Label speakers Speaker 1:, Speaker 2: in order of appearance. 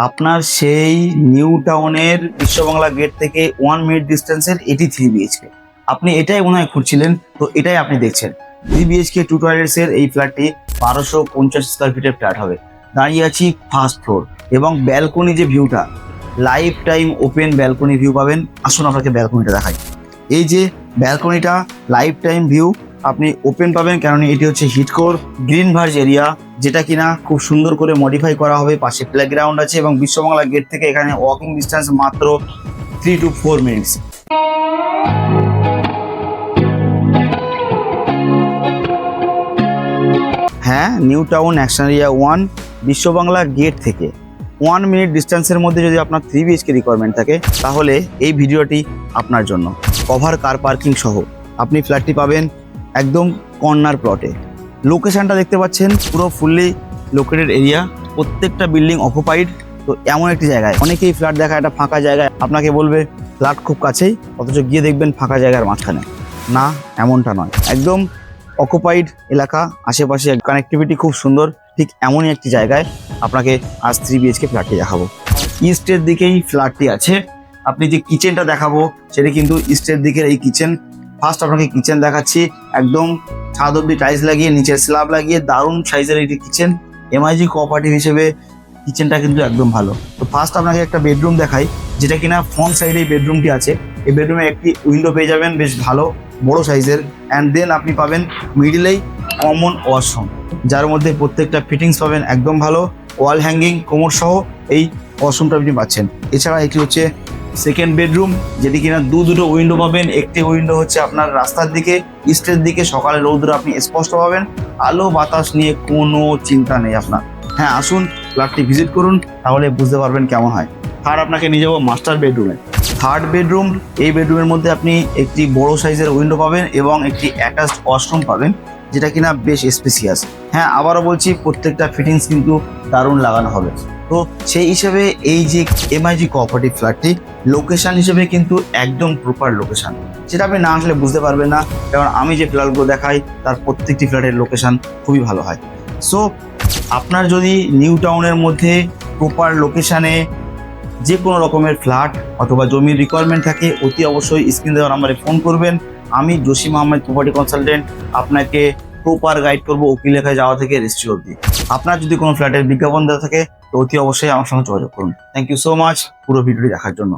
Speaker 1: আপনার সেই নিউ টাউনের বিশ্ববাংলা গেট থেকে 1 মিনিট ডিস্টেন্সের এটি 3 বিএইচকে। আপনি এটাই মনে হয় খুঁজছিলেন, তো এটাই আপনি দেখছেন। 3 বিএইচকে 2 টয়লেটসের এই ফ্ল্যাটটি 1250 স্কোয়ার ফিটের ফ্ল্যাট হবে। দাঁড়িয়ে আছি ফার্স্ট ফ্লোর এবং ব্যালকনি যে ভিউটা, life time open balcony view পাবেন। আসুন আপনাকে ব্যালকনিটা দেখাই। এই যে ব্যালকনিটা লাইফ টাইম ভিউ আপনি ওপেন পাবেন, কারণ এটি হচ্ছে হিটকোর গ্রিন ভার্জ এরিয়া, যেটা কিনা খুব সুন্দর করে মডিফাই করা হবে। পাশে প্লেগ্রাউন্ড আছে এবং বিশ্ববাংলা গেট থেকে এখানে ওয়াকিং ডিস্টেন্স মাত্র 3 to 4 মিনিটস। হ্যাঁ, new town action area 1 Biswa Bangla gate থেকে 1 মিনিট ডিস্টেন্সের মধ্যে যদি আপনার 3 বিএইচকে রিকোয়ারমেন্ট থাকে, তাহলে এই ভিডিওটি আপনার জন্য। কভার কার পার্কিং সহ আপনি ফ্ল্যাটটি পাবেন একদম কর্নার প্লটে। লোকেশনটা দেখতে পাচ্ছেন, পুরো ফুললি লোকেটেড এরিয়া, প্রত্যেকটা বিল্ডিং অকুপাইড। তো এমন একটি জায়গায় অনেকেই ফ্ল্যাট দেখা একটা ফাঁকা জায়গায় আপনাকে বলবে ফ্ল্যাট খুব কাছেই, অথচ গিয়ে দেখবেন ফাঁকা জায়গার মাঝখানে। না, এমনটা নয়, একদম অকুপাইড এলাকা, আশেপাশে কানেক্টিভিটি খুব সুন্দর। ঠিক এমনই একটি জায়গায় আপনাকে আজ 3 বিএইচকে ফ্ল্যাটটি দেখাবো। ইস্টের দিকেই ফ্ল্যাটটি আছে। আপনি যে কিচেনটা দেখাবো সেটা কিন্তু ইস্টের দিকের এই কিচেন। ফার্স্ট আপনাকে কিচেন দেখাচ্ছি, একদম ছাদ অব্দি টাইলস লাগিয়ে, নিচে স্ল্যাব লাগিয়ে দারুণ সাইজের একটি কিচেন। এমআইজি কোঅপারেটিভ হিসেবে কিচেনটা কিন্তু একদম ভালো। তো ফার্স্ট আপনাকে একটা বেডরুম দেখাই, যেটা কিনা ফ্রন্ট সাইডে এই বেডরুমটি আছে। এই বেডরুমে একটি উইন্ডো পেয়ে যাবেন, বেশ ভালো বড় সাইজের। অ্যান্ড দেন আপনি পাবেন মিডিলেই কমন ওয়াশরুম, যার মধ্যে প্রত্যেকটা ফিটিংস পাবেন একদম ভালো। ওয়াল হ্যাঙ্গিং কোমর সহ এই ওয়াশরুমটা আপনি পাচ্ছেন। এছাড়া একটি হচ্ছে সেকেন্ড বেডরুম, যেটি কিনা দুটো উইন্ডো পাবেন। একটি উইন্ডো হচ্ছে আপনার রাস্তার দিকে, ইস্টের দিকে। সকালে রৌদ্র আপনি স্পষ্ট পাবেন, আলো বাতাস নিয়ে কোনো চিন্তা নেই আপনার। হ্যাঁ, আসুন ফ্ল্যাটটি ভিজিট করুন, তাহলে বুঝতে পারবেন কেমন হয়। থার্ড আপনাকে নিয়ে যাবো মাস্টার বেডরুমে। থার্ড বেডরুম, এই বেডরুমের মধ্যে আপনি একটি বড় সাইজের উইন্ডো পাবেন এবং একটি অ্যাটাচড ওয়াশরুম পাবেন, যেটা কিনা বেশ স্পেসিয়াস। হ্যাঁ, আবারও বলছি, প্রত্যেকটা ফিটিংস কিন্তু দারুণ লাগানো হবে। তো সেই হিসেবে এই যে এমআইজি কোঅপারেটিভ ফ্ল্যাটটি লোকেশন হিসেবে কিন্তু একদম প্রপার লোকেশন, যেটা আপনি না আসলে বুঝতে পারবেন না, কারণ আমি যে ফ্ল্যাটগুলো দেখাই তার প্রত্যেকটি ফ্ল্যাটের লোকেশন খুবই ভালো হয়। সো আপনার যদি নিউ টাউনের মধ্যে প্রপার লোকেশানে যে কোনো রকমের ফ্ল্যাট অথবা জমির রিকোয়ারমেন্ট থাকে, অতি অবশ্যই স্ক্রিন দেওয়া নাম্বারে ফোন করবেন। আমি জসিম আহমেদ প্রপার্টি কনসালটেন্ট আপনাকে প্রপার গাইড করবো উকিল লেখায় যাওয়া থেকে রেজিস্ট্রি অবধি। আপনার যদি কোনো ফ্ল্যাটের বিজ্ঞাপন দেওয়া থাকে, তো অতি অবশ্যই আমার সঙ্গে যোগাযোগ করুন। থ্যাংক ইউ সো মাচ পুরো ভিডিওটি দেখার জন্য।